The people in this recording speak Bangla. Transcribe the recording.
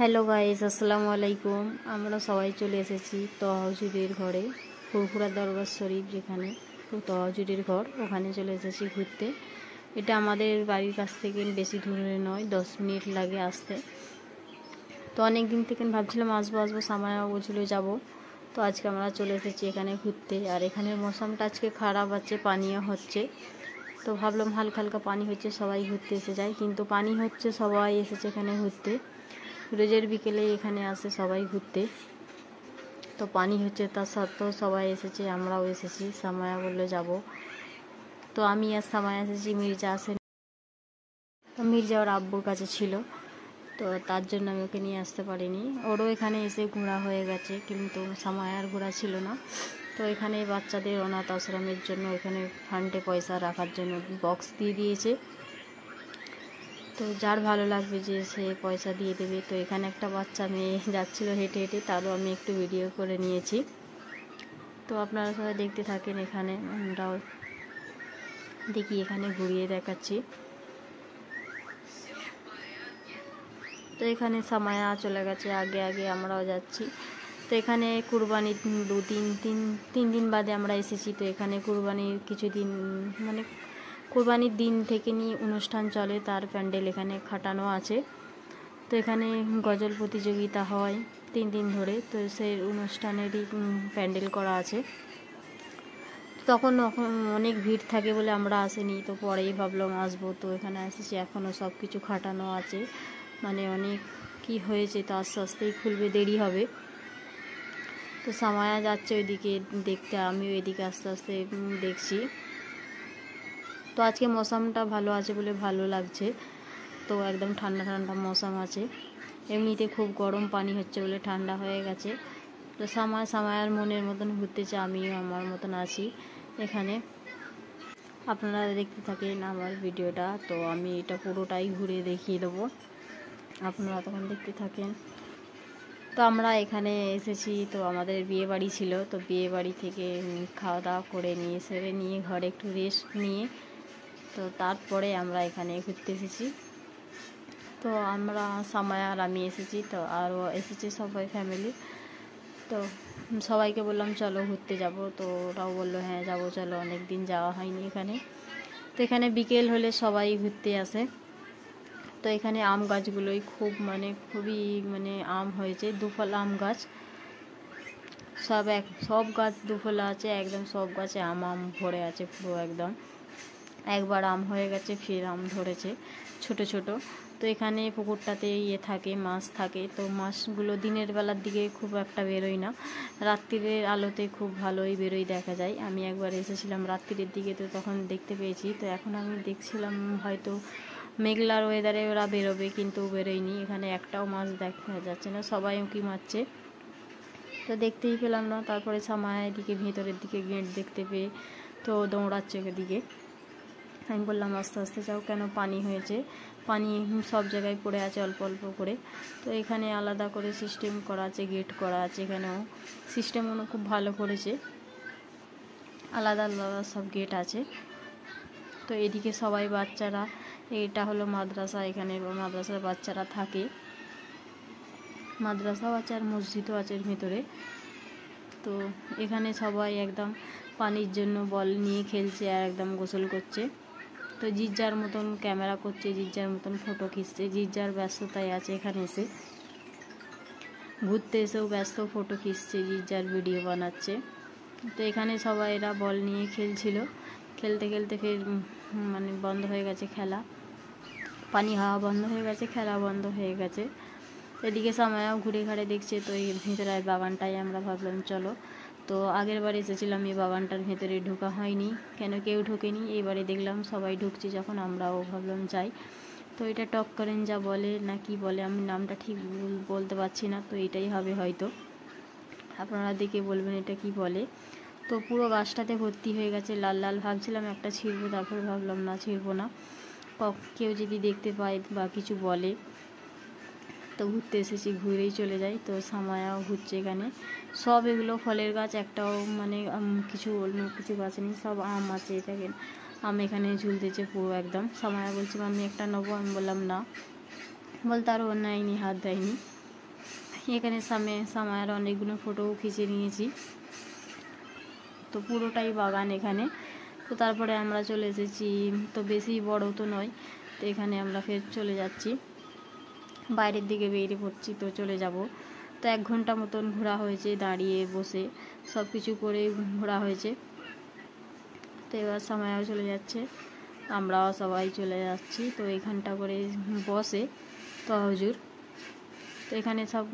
হ্যালো গাইস, আসসালামু আলাইকুম। আমরা সবাই চলে এসেছি তহাজুদের ঘরে, ফুরফুরা দরবার শরীফ, যেখানে তহাজুদের ঘর, ওখানে চলে এসেছি ঘুরতে। এটা আমাদের বাড়ির কাছ থেকে বেশি দূরে নয়, 10 মিনিট লাগে আসতে। তো অনেক দিন থেকে ভাবছিলাম আসবো, সামায়া বলছিল যাবো। তো আজকে আমরা চলে এসেছি এখানে ঘুরতে। আর এখানের মৌসুমটা আজকে খারাপ আছে, পানিও হচ্ছে। তো ভাবলাম হালকা হালকা পানি হচ্ছে, সবাই ঘুরতে এসে যায়। কিন্তু পানি হচ্ছে, সবাই এসেছে এখানে ঘুরতে। রোজের বিকেলে এখানে আসে সবাই ঘুরতে। তো পানি হচ্ছে, তার সত্ত্বেও সবাই এসেছে, আমরাও এসেছি। সামায়া বললো যাব। তো আমি আর সামায়া এসেছি, মির্জা আসেন। মির্জা ওর আব্বুর কাছে ছিল, তো তার জন্য আমি ওকে নিয়ে আসতে পারিনি। ওরও এখানে এসে ঘোরা হয়ে গেছে, কিন্তু সামায়ার ঘোরা ছিল না। তো এখানে বাচ্চাদের অনাথ আশ্রমের জন্য এখানে ফান্ডে পয়সা রাখার জন্য বক্স দিয়ে দিয়েছে। তো যার ভালো লাগবে যে সে পয়সা দিয়ে দেবে। তো এখানে একটা বাচ্চা মেয়ে যাচ্ছিলো হেঁটে হেঁটে, তারও আমি একটু ভিডিও করে নিয়েছি। তো আপনারা সবাই দেখতে থাকেন। এখানে আমরাও দেখি, এখানে ঘুরিয়ে দেখাচ্ছি। তো এখানে সামায়া চলে গেছে আগে আগে, আমরাও যাচ্ছি। তো এখানে কুরবানি তিন দিন বাদে আমরা এসেছি। তো এখানে কুরবানির কিছুদিন, মানে কুরবানির দিন থেকে নিয়ে অনুষ্ঠান চলে, তার প্যান্ডেল এখানে খাটানো আছে। তো এখানে গজল প্রতিযোগিতা হয় 3 দিন ধরে। তো সেই অনুষ্ঠানেরই প্যান্ডেল করা আছে। তখন অনেক ভিড় থাকে বলে আমরা আসিনি, তো পরেই ভাবলাম আসবো। তো এখানে এসেছি, এখনও সব কিছু খাটানো আছে, মানে অনেক কি হয়েছে, তো আস্তে আস্তেই খুলবে, দেরি হবে। তো সামায়া যাচ্ছে ওইদিকে দেখতে, আমিও এদিকে আস্তে আস্তে দেখছি। তো আজকে মৌসুমটা ভালো আছে বলে ভালো লাগছে। তো একদম ঠান্ডা ঠান্ডা মৌসুম আছে। এমনিতে খুব গরম পানি হচ্ছে বলে ঠান্ডা হয়ে গেছে। তো সামায়ার মনের মতন ঘুরতেছে, আমিও আমার মতন আছি এখানে। আপনারা দেখতে থাকেন আমার ভিডিওটা। তো আমি এটা পুরোটাই ঘুরে দেখিয়ে দেবো, আপনারা তখন দেখতে থাকেন। তো আমরা এখানে এসেছি, তো আমাদের বিয়ে বাড়ি ছিল। তো বিয়ে বাড়ি থেকে খাওয়া দাওয়া করে সেরে নিয়ে ঘরে একটু রেস্ট নিয়ে, তো তারপরে আমরা এখানে ঘুরতে এসেছি। তো আমরা সামায়া আর আমি এসেছি, তো আরও এসেছে সবাই ফ্যামিলি। তো সবাইকে বললাম চলো ঘুরতে যাব। তো ওরাও বললো হ্যাঁ যাবো, চলো, অনেক দিন যাওয়া হয়নি এখানে। তো এখানে বিকেল হলে সবাই ঘুরতে আসে। তো এখানে আম গাছগুলোই খুবই আম হয়েছে, দুফল আম গাছ, সব গাছ দুফলা আছে, একদম সব গাছে আম ভরে আছে পুরো একদম। একবার আম হয়ে গেছে, ফের আম ধরেছে ছোট ছোট। তো এখানে পুকুরটাতে থাকে, মাছ থাকে। তো মাছগুলো দিনের বেলার দিকে খুব একটা বেরোয় না, রাত্রির আলোতে খুব ভালোই বেরোয়, দেখা যায়। আমি একবার এসেছিলাম রাত্রির দিকে, তো তখন দেখতে পেয়েছি। তো এখন আমি দেখছিলাম হয়তো মেঘলার ওয়েদারে ওরা বেরোবে, কিন্তু বেরোয়নি। এখানে একটাও মাছ দেখা যাচ্ছে না, সবাই উঁকি মারছে। তো দেখতেই পেলাম না। তারপরে সামায়া এদিকে ভেতরের দিকে গেট দেখতে পেয়ে তো দৌড়াচ্ছে ওদিকে। আমি বললাম আস্তে আস্তে যাও, কেন পানি হয়েছে, পানি সব জায়গায় পড়ে আছে অল্প অল্প করে। তো এখানে আলাদা করে সিস্টেম করা আছে, গেট করা আছে। এখানেও সিস্টেমগুলো খুব ভালো করেছে, আলাদা আলাদা সব গেট আছে। তো এদিকে সবাই বাচ্চারা, এটা হলো মাদ্রাসা, এখানে মাদ্রাসার বাচ্চারা থাকে। মাদ্রাসাও আছে আর মসজিদও আছে এর ভিতরে। তো এখানে সবাই একদম পানির জন্য বল নিয়ে খেলছে আর একদম গোসল করছে। তো যার মতন ক্যামেরা করছে, যার মতন ফটো খিঁচছে, যার ব্যস্ততায় আছে। এখানে এসে ঘুরতে এসেও ব্যস্ত, ফটো খিঁচছে, যার ভিডিও বানাচ্ছে। তো এখানে সবাই এরা বল নিয়ে খেলছিল, খেলতে খেলতে ফের বন্ধ হয়ে গেছে খেলা, পানি হাওয়া বন্ধ হয়ে গেছে, খেলা বন্ধ হয়ে গেছে। এদিকে সামায়াও ঘুরে ঘাড়ে দেখছে। তো এই ভিতরে বাগানটায় আমরা ভাবলাম চলো। তো আগের বার এসেছিলাম, এই বাগানটার ভেতরে ঢোকা হয়নি, কেন কেউ ঢোকেনি। এইবারে দেখলাম সবাই ঢুকছে যখন, আমরাও ভাবলাম যাই। তো এটা টক করেন যা বলে না কি বলে, আমি নামটা ঠিক বলতে পারছি না। তো এটাই হবে হয়তো, আপনারা দেখে বলবেন এটা কি বলে। তো পুরো গাছটাতে ভর্তি হয়ে গেছে লাল লাল। ভাবছিলাম একটা ছিঁড়বো, তারপর ভাবলাম না, ছিঁড়বো না, কেউ যদি দেখতে পায় বা কিছু বলে। তো ঘুরতে এসেছি, ঘুরেই চলে যাই। তো সামায়াও ঘুরছে এখানে। সব এগুলো ফলের গাছ, একটাও কিছু অন্য কিছু গাছ নেই, সব আম আছে। এটাকে আম এখানে ঝুলতেছে পুরো একদম। সামায়া বলছে আমি একটা নেবো, আমি বললাম না, বলতে আরও নেয়নি, হাত দেয়নি। এখানে সামায়ার অনেকগুলো ফটোও খিঁচে নিয়েছি। তো পুরোটাই বাগান এখানে। তো তারপরে আমরা চলে এসেছি, তো বেশি বড় তো নয়, তো এখানে আমরা ফের চলে যাচ্ছি, বাইরের দিকে বেরিয়ে পড়ছি, তো চলে যাব। তো 1 ঘন্টা মতন ঘোরা হয়েছে, দাঁড়িয়ে বসে সব কিছু করে ঘোরা হয়েছে। তো এবার সময়ও চলে যাচ্ছে, আমরাও সবাই চলে যাচ্ছি। তো এখানটা করে বসে তো হুজুর, তো এখানে সব